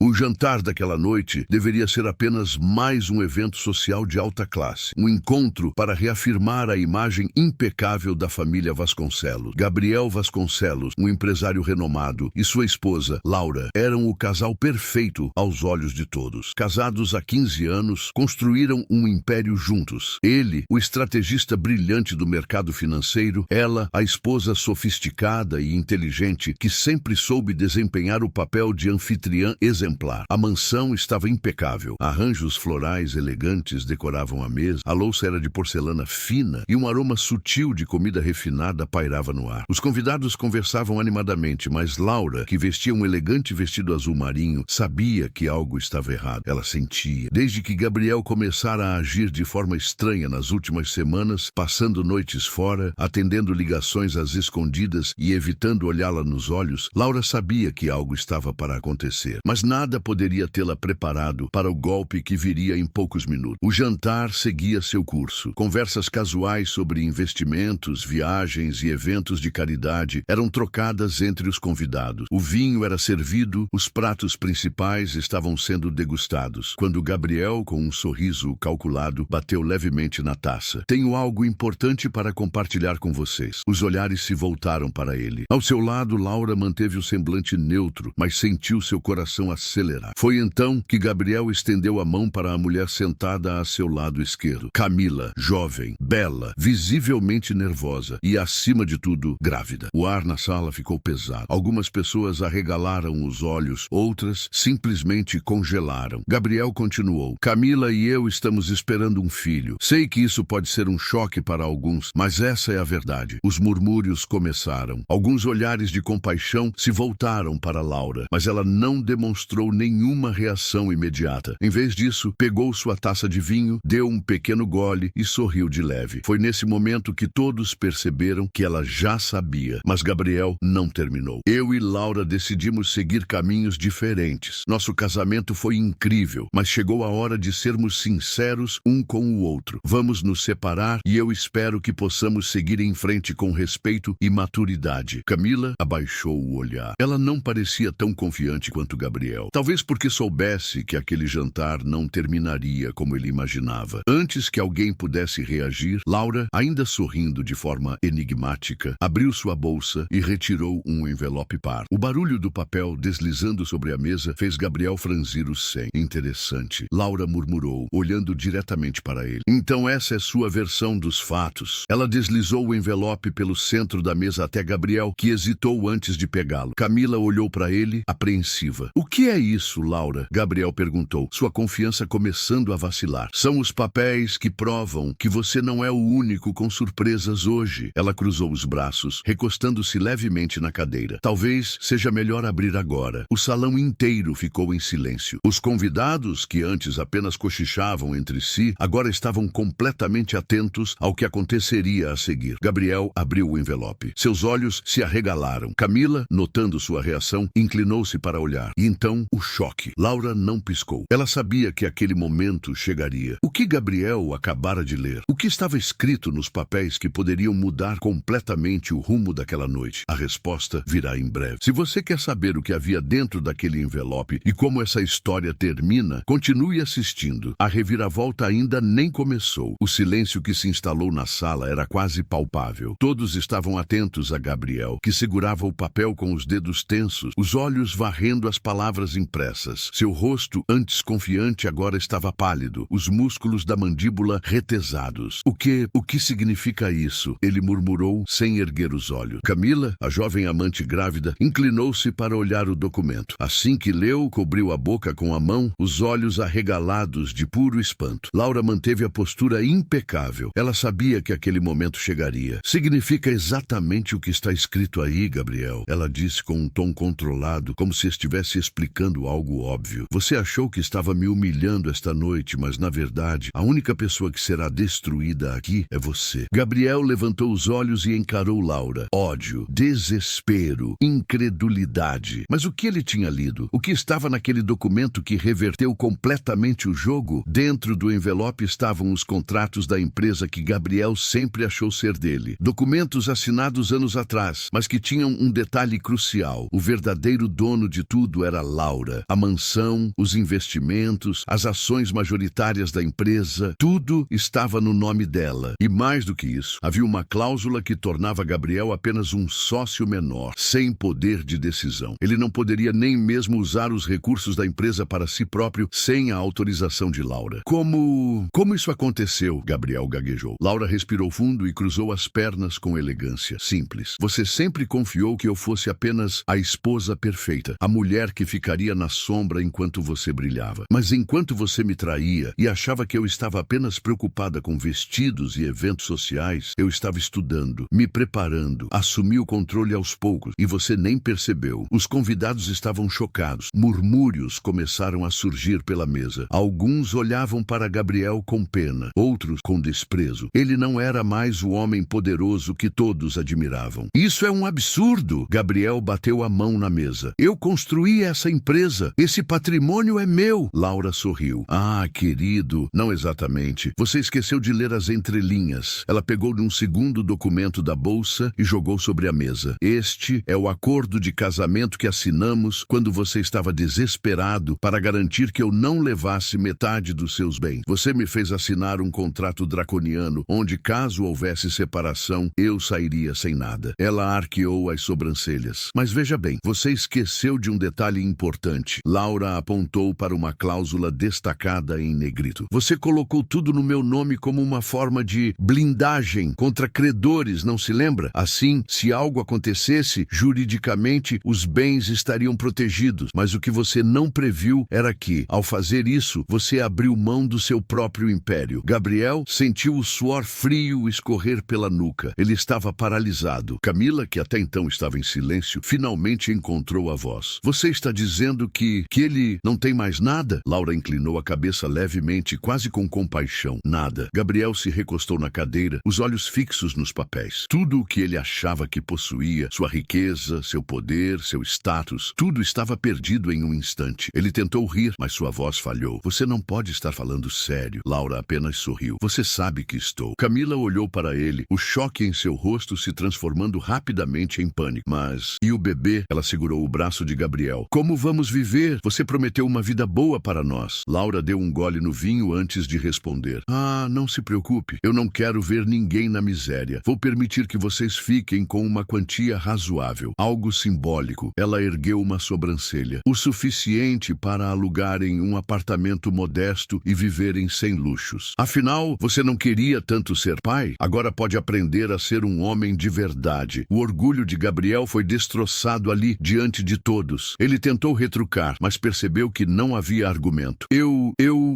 O jantar daquela noite deveria ser apenas mais um evento social de alta classe, um encontro para reafirmar a imagem impecável da família Vasconcelos. Gabriel Vasconcelos, um empresário renomado, e sua esposa, Laura, eram o casal perfeito aos olhos de todos. Casados há 15 anos, construíram um império juntos. Ele, o estrategista brilhante do mercado financeiro, ela, a esposa sofisticada e inteligente que sempre soube desempenhar o papel de anfitriã exemplar. A mansão estava impecável. Arranjos florais elegantes decoravam a mesa, a louça era de porcelana fina e um aroma sutil de comida refinada pairava no ar. Os convidados conversavam animadamente, mas Laura, que vestia um elegante vestido azul marinho, sabia que algo estava errado. Ela sentia. Desde que Gabriel começara a agir de forma estranha nas últimas semanas, passando noites fora, atendendo ligações às escondidas e evitando olhá-la nos olhos, Laura sabia que algo estava para acontecer, mas nada poderia tê-la preparado para o golpe que viria em poucos minutos. O jantar seguia seu curso. Conversas casuais sobre investimentos, viagens e eventos de caridade eram trocadas entre os convidados. O vinho era servido, os pratos principais estavam sendo degustados, quando Gabriel, com um sorriso calculado, bateu levemente na taça. Tenho algo importante para compartilhar com vocês. Os olhares se voltaram para ele. Ao seu lado, Laura manteve o semblante neutro, mas sentiu seu coração acelerar. Foi então que Gabriel estendeu a mão para a mulher sentada a seu lado esquerdo. Camila, jovem, bela, visivelmente nervosa e, acima de tudo, grávida. O ar na sala ficou pesado. Algumas pessoas arregalaram os olhos, outras simplesmente congelaram. Gabriel continuou. Camila e eu estamos esperando um filho. Sei que isso pode ser um choque para alguns, mas essa é a verdade. Os murmúrios começaram. Alguns olhares de compaixão se voltaram para Laura, mas ela não demonstrou nenhuma reação imediata. Em vez disso, pegou sua taça de vinho, deu um pequeno gole e sorriu de leve. Foi nesse momento que todos perceberam que ela já sabia, mas Gabriel não terminou. Eu e Laura decidimos seguir caminhos diferentes. Nosso casamento foi incrível, mas chegou a hora de sermos sinceros um com o outro. Vamos nos separar e eu espero que possamos seguir em frente com respeito e maturidade. Camila abaixou o olhar. Ela não parecia tão confiante quanto Gabriel. Talvez porque soubesse que aquele jantar não terminaria como ele imaginava. Antes que alguém pudesse reagir, Laura, ainda sorrindo de forma enigmática, abriu sua bolsa e retirou um envelope par. O barulho do papel deslizando sobre a mesa fez Gabriel franzir o ceño. Interessante, Laura murmurou, olhando diretamente para ele. Então essa é sua versão dos fatos. Ela deslizou o envelope pelo centro da mesa até Gabriel, que hesitou antes de pegá-lo. Camila olhou para ele, apreensiva. O que é isso, Laura? Gabriel perguntou, sua confiança começando a vacilar. São os papéis que provam que você não é o único com surpresas hoje. Ela cruzou os braços, recostando-se levemente na cadeira. Talvez seja melhor abrir agora. O salão inteiro ficou em silêncio. Os convidados, que antes apenas cochichavam entre si, agora estavam completamente atentos ao que aconteceria a seguir. Gabriel abriu o envelope. Seus olhos se arregalaram. Camila, notando sua reação, inclinou-se para olhar. E então, o choque. Laura não piscou. Ela sabia que aquele momento chegaria. O que Gabriel acabara de ler? O que estava escrito nos papéis que poderiam mudar completamente o rumo daquela noite? A resposta virá em breve. Se você quer saber o que havia dentro daquele envelope e como essa história termina, continue assistindo. A reviravolta ainda nem começou. O silêncio que se instalou na sala era quase palpável. Todos estavam atentos a Gabriel, que segurava o papel com os dedos tensos, os olhos varrendo as palavras impressas. Seu rosto, antes confiante, agora estava pálido, os músculos da mandíbula retesados. O que significa isso? Ele murmurou sem erguer os olhos. Camila, a jovem amante grávida, inclinou-se para olhar o documento. Assim que leu, cobriu a boca com a mão, os olhos arregalados de puro espanto. Laura manteve a postura impecável. Ela sabia que aquele momento chegaria. Significa exatamente o que está escrito aí, Gabriel. Ela disse com um tom controlado, como se estivesse explicando algo óbvio. Você achou que estava me humilhando esta noite, mas na verdade, a única pessoa que será destruída aqui é você. Gabriel levantou os olhos e encarou Laura. Ódio, desespero, incredulidade. Mas o que ele tinha lido? O que estava naquele documento que reverteu completamente o jogo? Dentro do envelope estavam os contratos da empresa que Gabriel sempre achou ser dele. Documentos assinados anos atrás, mas que tinham um detalhe crucial. O verdadeiro dono de tudo era Laura. Laura. A mansão, os investimentos, as ações majoritárias da empresa, tudo estava no nome dela. E mais do que isso, havia uma cláusula que tornava Gabriel apenas um sócio menor, sem poder de decisão. Ele não poderia nem mesmo usar os recursos da empresa para si próprio sem a autorização de Laura. Como isso aconteceu? Gabriel gaguejou. Laura respirou fundo e cruzou as pernas com elegância. Simples. Você sempre confiou que eu fosse apenas a esposa perfeita, a mulher que ficaria na sombra enquanto você brilhava. Mas enquanto você me traía e achava que eu estava apenas preocupada com vestidos e eventos sociais, eu estava estudando, me preparando, assumi o controle aos poucos e você nem percebeu. Os convidados estavam chocados. Murmúrios começaram a surgir pela mesa. Alguns olhavam para Gabriel com pena, outros com desprezo. Ele não era mais o homem poderoso que todos admiravam. Isso é um absurdo! Gabriel bateu a mão na mesa. Eu construí essa empresa. Esse patrimônio é meu. Laura sorriu. Ah, querido, não exatamente. Você esqueceu de ler as entrelinhas. Ela pegou um segundo documento da bolsa e jogou sobre a mesa. Este é o acordo de casamento que assinamos quando você estava desesperado para garantir que eu não levasse metade dos seus bens. Você me fez assinar um contrato draconiano, onde caso houvesse separação, eu sairia sem nada. Ela arqueou as sobrancelhas. Mas veja bem, você esqueceu de um detalhe importante. Laura apontou para uma cláusula destacada em negrito. Você colocou tudo no meu nome como uma forma de blindagem contra credores, não se lembra? Assim, se algo acontecesse, juridicamente, os bens estariam protegidos. Mas o que você não previu era que, ao fazer isso, você abriu mão do seu próprio império. Gabriel sentiu o suor frio escorrer pela nuca. Ele estava paralisado. Camila, que até então estava em silêncio, finalmente encontrou a voz. Você está dizendo que ele não tem mais nada? Laura inclinou a cabeça levemente, quase com compaixão. Nada. Gabriel se recostou na cadeira, os olhos fixos nos papéis. Tudo o que ele achava que possuía, sua riqueza, seu poder, seu status, tudo estava perdido em um instante. Ele tentou rir, mas sua voz falhou. Você não pode estar falando sério. Laura apenas sorriu. Você sabe que estou. Camila olhou para ele, o choque em seu rosto se transformando rapidamente em pânico. Mas, e o bebê? Ela segurou o braço de Gabriel. Como vamos viver? Você prometeu uma vida boa para nós. Laura deu um gole no vinho antes de responder. Ah, não se preocupe. Eu não quero ver ninguém na miséria. Vou permitir que vocês fiquem com uma quantia razoável. Algo simbólico. Ela ergueu uma sobrancelha. O suficiente para alugarem um apartamento modesto e viverem sem luxos. Afinal, você não queria tanto ser pai? Agora pode aprender a ser um homem de verdade. O orgulho de Gabriel foi destroçado ali diante de todos. Ele tentou retrucar, mas percebeu que não havia argumento.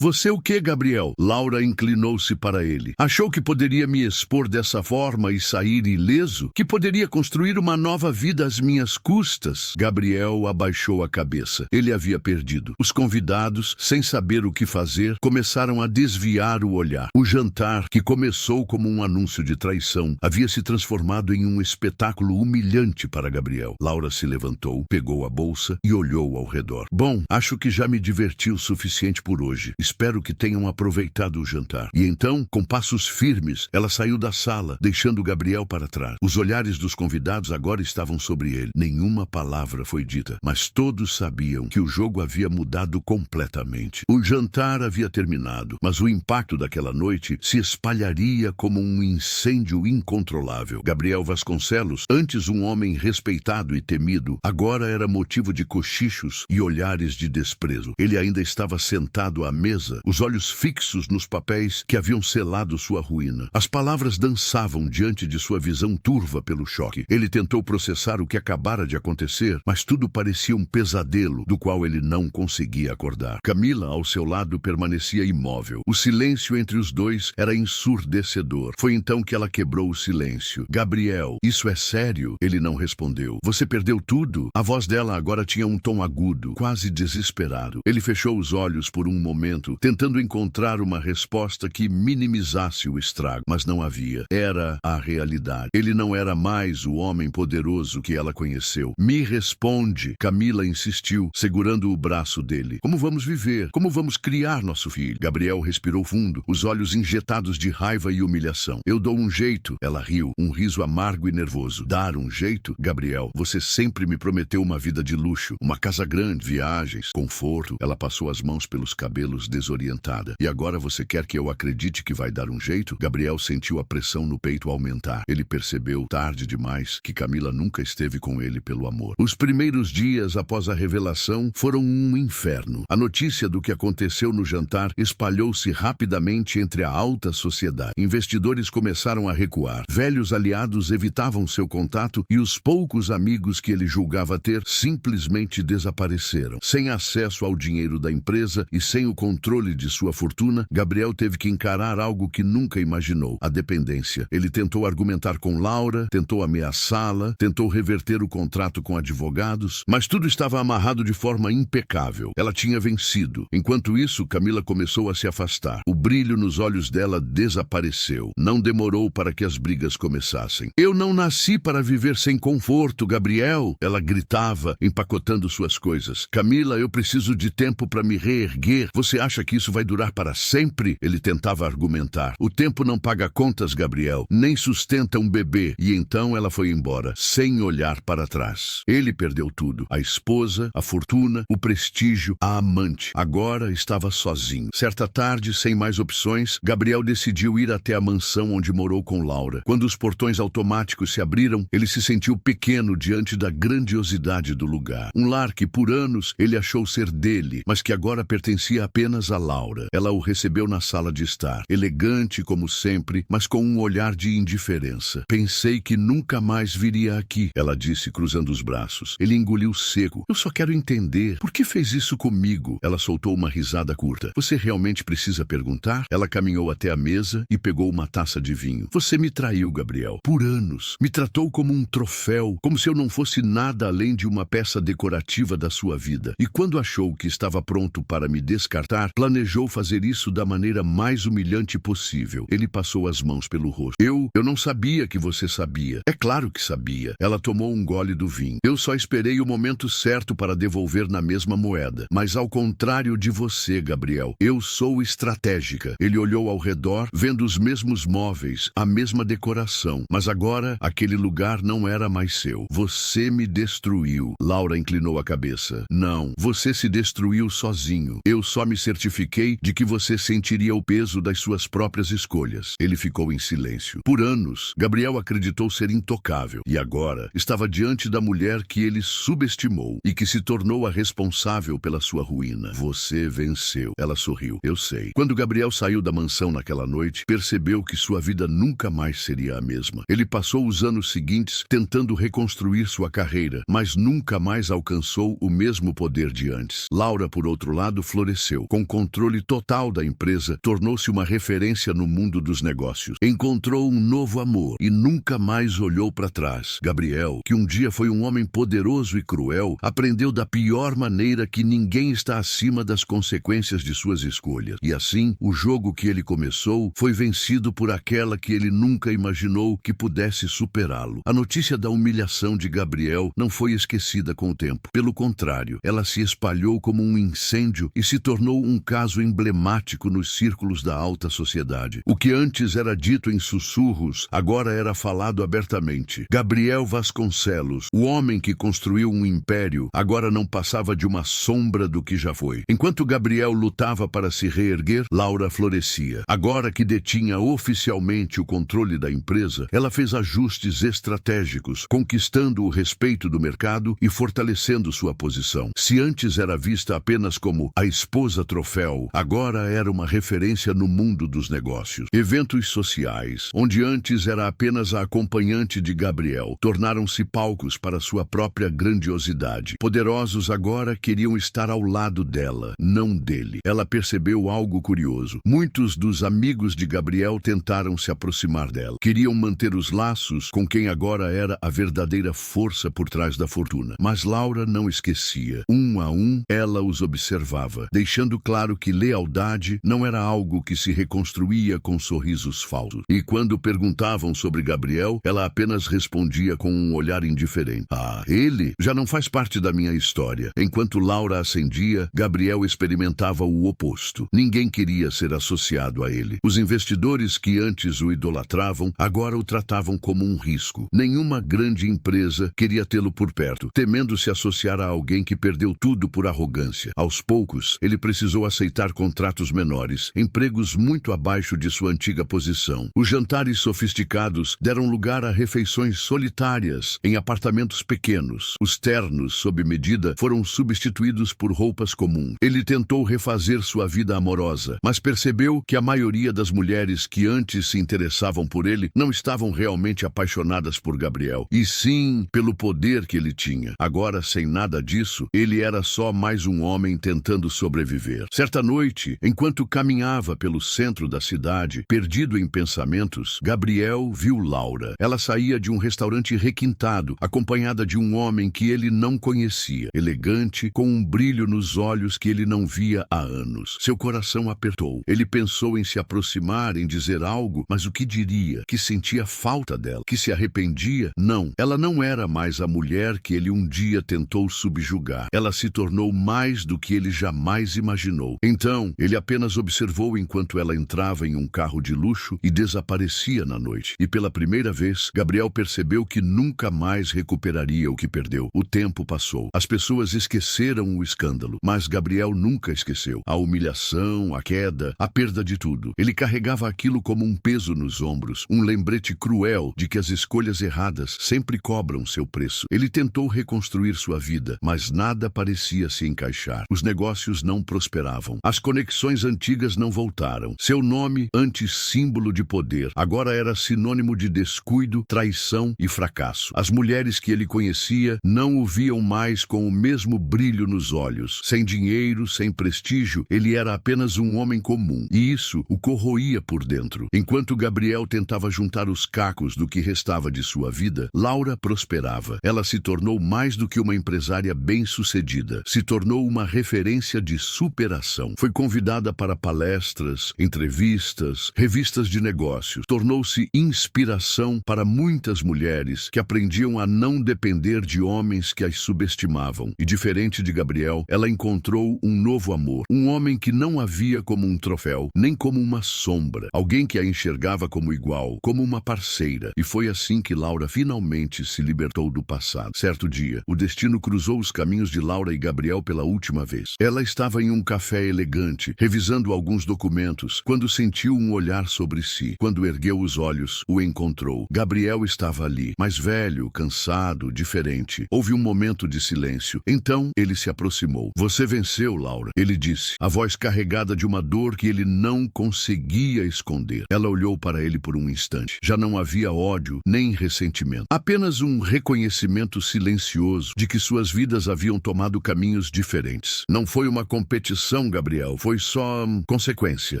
Você o que, Gabriel? Laura inclinou-se para ele. Achou que poderia me expor dessa forma e sair ileso? Que poderia construir uma nova vida às minhas custas? Gabriel abaixou a cabeça. Ele havia perdido. Os convidados, sem saber o que fazer, começaram a desviar o olhar. O jantar, que começou como um anúncio de traição, havia se transformado em um espetáculo humilhante para Gabriel. Laura se levantou, pegou a bolsa e olhou ao redor. Bom, acho que já me diverti o suficiente por hoje. Espero que tenham aproveitado o jantar. E então, com passos firmes, ela saiu da sala, deixando Gabriel para trás. Os olhares dos convidados agora estavam sobre ele. Nenhuma palavra foi dita, mas todos sabiam que o jogo havia mudado completamente. O jantar havia terminado, mas o impacto daquela noite se espalharia como um incêndio incontrolável. Gabriel Vasconcelos, antes um homem respeitado e temido, agora era motivo de cochichos e olhares de desprezo. Ele ainda estava sentado à mesa, os olhos fixos nos papéis que haviam selado sua ruína. As palavras dançavam diante de sua visão turva pelo choque. Ele tentou processar o que acabara de acontecer, mas tudo parecia um pesadelo do qual ele não conseguia acordar. Camila, ao seu lado, permanecia imóvel. O silêncio entre os dois era ensurdecedor. Foi então que ela quebrou o silêncio. Gabriel, isso é sério? Ele não respondeu. Você perdeu tudo? A voz dela agora tinha um tom agudo, quase desesperado. Ele fechou os olhos por um momento, tentando encontrar uma resposta que minimizasse o estrago, mas não havia. Era a realidade. Ele não era mais o homem poderoso que ela conheceu. Me responde, Camila insistiu, segurando o braço dele. Como vamos viver? Como vamos criar nosso filho? Gabriel respirou fundo, os olhos injetados de raiva e humilhação. Eu dou um jeito. Ela riu, um riso amargo e nervoso. Dar um jeito? Gabriel, você sempre me prometeu uma vida de luxo, uma casa grande, viagens, conforto. Ela passou as mãos pelos cabelos desorientada. E agora você quer que eu acredite que vai dar um jeito? Gabriel sentiu a pressão no peito aumentar. Ele percebeu, tarde demais, que Camila nunca esteve com ele pelo amor. Os primeiros dias após a revelação foram um inferno. A notícia do que aconteceu no jantar espalhou-se rapidamente entre a alta sociedade. Investidores começaram a recuar. Velhos aliados evitavam seu contato e os poucos amigos que ele julgava ter simplesmente desapareceram. Sem acesso ao dinheiro da empresa e sem o controle de sua fortuna, Gabriel teve que encarar algo que nunca imaginou: a dependência. Ele tentou argumentar com Laura, tentou ameaçá-la, tentou reverter o contrato com advogados, mas tudo estava amarrado de forma impecável. Ela tinha vencido. Enquanto isso, Camila começou a se afastar. O brilho nos olhos dela desapareceu. Não demorou para que as brigas começassem. Eu não nasci para viver sem conforto, Gabriel. Ela gritava, empacotando suas coisas. Camila, eu preciso de tempo para me reerguer. Você acha que isso vai durar para sempre? Ele tentava argumentar. O tempo não paga contas, Gabriel, nem sustenta um bebê. E então ela foi embora, sem olhar para trás. Ele perdeu tudo: a esposa, a fortuna, o prestígio, a amante. Agora estava sozinho. Certa tarde, sem mais opções, Gabriel decidiu ir até a mansão onde morou com Laura. Quando os portões automáticos se abriram, ele se sentiu pequeno diante da grandiosidade do lugar. Um lar que por anos ele achou ser dele, mas que agora pertencia apenas a Laura. Ela o recebeu na sala de estar, elegante como sempre, mas com um olhar de indiferença. Pensei que nunca mais viria aqui, ela disse, cruzando os braços. Ele engoliu seco. Eu só quero entender. Por que fez isso comigo? Ela soltou uma risada curta. Você realmente precisa perguntar? Ela caminhou até a mesa e pegou uma taça de vinho. Você me traiu, Gabriel. Por anos. Me tratou como um troféu, como se eu não fosse nada além de uma peça decorativa da sua vida. E quando achou que estava pronto para me descartar, planejou fazer isso da maneira mais humilhante possível. Ele passou as mãos pelo rosto. Eu não sabia que você sabia. É claro que sabia. Ela tomou um gole do vinho. Eu só esperei o momento certo para devolver na mesma moeda. Mas ao contrário de você, Gabriel, eu sou estratégica. Ele olhou ao redor, vendo os mesmos móveis, a mesma decoração. Mas agora, aquele lugar não era mais seu. Você me destruiu. Laura inclinou a cabeça. Não, você se destruiu sozinho. Eu só me certifiquei de que você sentiria o peso das suas próprias escolhas. Ele ficou em silêncio. Por anos, Gabriel acreditou ser intocável. E agora, estava diante da mulher que ele subestimou e que se tornou a responsável pela sua ruína. Você venceu. Ela sorriu. Eu sei. Quando Gabriel saiu da mansão naquela noite, percebeu que sua vida nunca mais seria a mesma. Ele passou os anos seguintes tentando reconstruir sua carreira, mas nunca mais alcançou o mesmo poder de antes. Laura, por outro lado, floresceu. Com controle total da empresa, tornou-se uma referência no mundo dos negócios. Encontrou um novo amor e nunca mais olhou para trás. Gabriel, que um dia foi um homem poderoso e cruel, aprendeu da pior maneira que ninguém está acima das consequências de suas escolhas. E assim, o jogo que ele começou foi vencido por aquela que ele nunca imaginou que pudesse superá-lo. A notícia da humilhação de Gabriel não foi esquecida com o tempo. Pelo contrário, ela se espalhou como um incêndio e se tornou um caso emblemático nos círculos da alta sociedade. O que antes era dito em sussurros, agora era falado abertamente. Gabriel Vasconcelos, o homem que construiu um império, agora não passava de uma sombra do que já foi. Enquanto Gabriel lutava para se reerguer, Laura florescia. Agora que detinha oficialmente o controle da empresa, ela fez ajustes estratégicos, conquistando o respeito do mercado e fortalecendo sua posição. Se antes era vista apenas como a esposa troféu, agora era uma referência no mundo dos negócios. Eventos sociais, onde antes era apenas a acompanhante de Gabriel, tornaram-se palcos para sua própria grandiosidade. Poderosos agora queriam estar ao lado dela, não dele. Ela percebeu algo curioso. Muitos dos amigos de Gabriel tentaram se aproximar dela. Queriam manter os laços com quem agora era a verdadeira força por trás da fortuna. Mas Laura não esquecia. Um a um, ela os observava, deixando claro que lealdade não era algo que se reconstruía com sorrisos falsos. E quando perguntavam sobre Gabriel, ela apenas respondia com um olhar indiferente. Ah, ele já não faz parte da minha história. Enquanto Laura ascendia, Gabriel experimentava o oposto. Ninguém queria ser associado a ele. Os investidores que antes o idolatravam, agora o tratavam como um risco. Nenhuma grande empresa queria tê-lo por perto, temendo se associar era alguém que perdeu tudo por arrogância. Aos poucos, ele precisou aceitar contratos menores, empregos muito abaixo de sua antiga posição. Os jantares sofisticados deram lugar a refeições solitárias em apartamentos pequenos. Os ternos, sob medida, foram substituídos por roupas comuns. Ele tentou refazer sua vida amorosa, mas percebeu que a maioria das mulheres que antes se interessavam por ele não estavam realmente apaixonadas por Gabriel, e sim pelo poder que ele tinha. Agora, sem nada disso, ele era só mais um homem tentando sobreviver. Certa noite, enquanto caminhava pelo centro da cidade, perdido em pensamentos, Gabriel viu Laura. Ela saía de um restaurante requintado, acompanhada de um homem que ele não conhecia, elegante, com um brilho nos olhos que ele não via há anos. Seu coração apertou. Ele pensou em se aproximar, em dizer algo, mas o que diria? Que sentia falta dela? Que se arrependia? Não. Ela não era mais a mulher que ele um dia tentou subjugar. Ela se tornou mais do que ele jamais imaginou. Então, ele apenas observou enquanto ela entrava em um carro de luxo e desaparecia na noite. E pela primeira vez, Gabriel percebeu que nunca mais recuperaria o que perdeu. O tempo passou. As pessoas esqueceram o escândalo, mas Gabriel nunca esqueceu. A humilhação, a queda, a perda de tudo. Ele carregava aquilo como um peso nos ombros, um lembrete cruel de que as escolhas erradas sempre cobram seu preço. Ele tentou reconstruir sua vida, mas nada parecia se encaixar. Os negócios não prosperavam. As conexões antigas não voltaram. Seu nome, antes símbolo de poder, agora era sinônimo de descuido, traição e fracasso. As mulheres que ele conhecia não o viam mais com o mesmo brilho nos olhos. Sem dinheiro, sem prestígio, ele era apenas um homem comum, e isso o corroía por dentro. Enquanto Gabriel tentava juntar os cacos do que restava de sua vida, Laura prosperava. Ela se tornou mais do que uma empresária bem-sucedida. Se tornou uma referência de superação. Foi convidada para palestras, entrevistas, revistas de negócios. Tornou-se inspiração para muitas mulheres que aprendiam a não depender de homens que as subestimavam. E diferente de Gabriel, ela encontrou um novo amor. Um homem que não a via como um troféu, nem como uma sombra. Alguém que a enxergava como igual, como uma parceira. E foi assim que Laura finalmente se libertou do passado. Certo dia, o destino cruzou os caminhos de Laura e Gabriel pela última vez. Ela estava em um café elegante, revisando alguns documentos, quando sentiu um olhar sobre si. Quando ergueu os olhos, o encontrou. Gabriel estava ali, mais velho, cansado, diferente. Houve um momento de silêncio. Então, ele se aproximou. "Você venceu, Laura", ele disse, a voz carregada de uma dor que ele não conseguia esconder. Ela olhou para ele por um instante. Já não havia ódio, nem ressentimento. Apenas um reconhecimento silencioso de que suas vidas haviam tomado caminhos diferentes. Não foi uma competição, Gabriel, foi só consequência.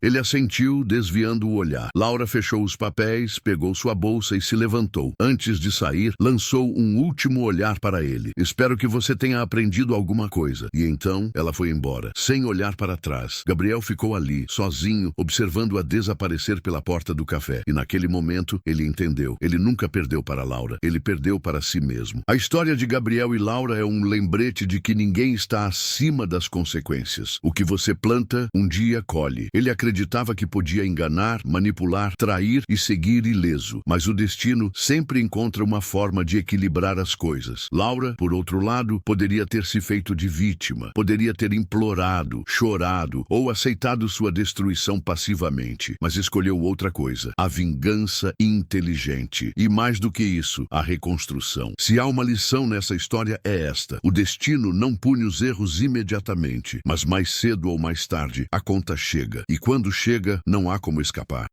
Ele assentiu, desviando o olhar. Laura fechou os papéis, pegou sua bolsa e se levantou. Antes de sair, lançou um último olhar para ele. "Espero que você tenha aprendido alguma coisa." E então, ela foi embora, sem olhar para trás. Gabriel ficou ali, sozinho, observando-a desaparecer pela porta do café. E naquele momento, ele entendeu. Ele nunca perdeu para Laura. Ele perdeu para si mesmo. A história de Gabriel e Laura é um lembrete de que ninguém está acima das consequências. O que você planta, um dia colhe. Ele acreditava que podia enganar, manipular, trair e seguir ileso. Mas o destino sempre encontra uma forma de equilibrar as coisas. Laura, por outro lado, poderia ter se feito de vítima. Poderia ter implorado, chorado ou aceitado sua destruição passivamente. Mas escolheu outra coisa. A vingança inteligente. E mais do que isso, a reconstrução. Se há uma lição nessa história é esta. O destino não pune os erros imediatamente, mas mais cedo ou mais tarde a conta chega. E quando chega, não há como escapar.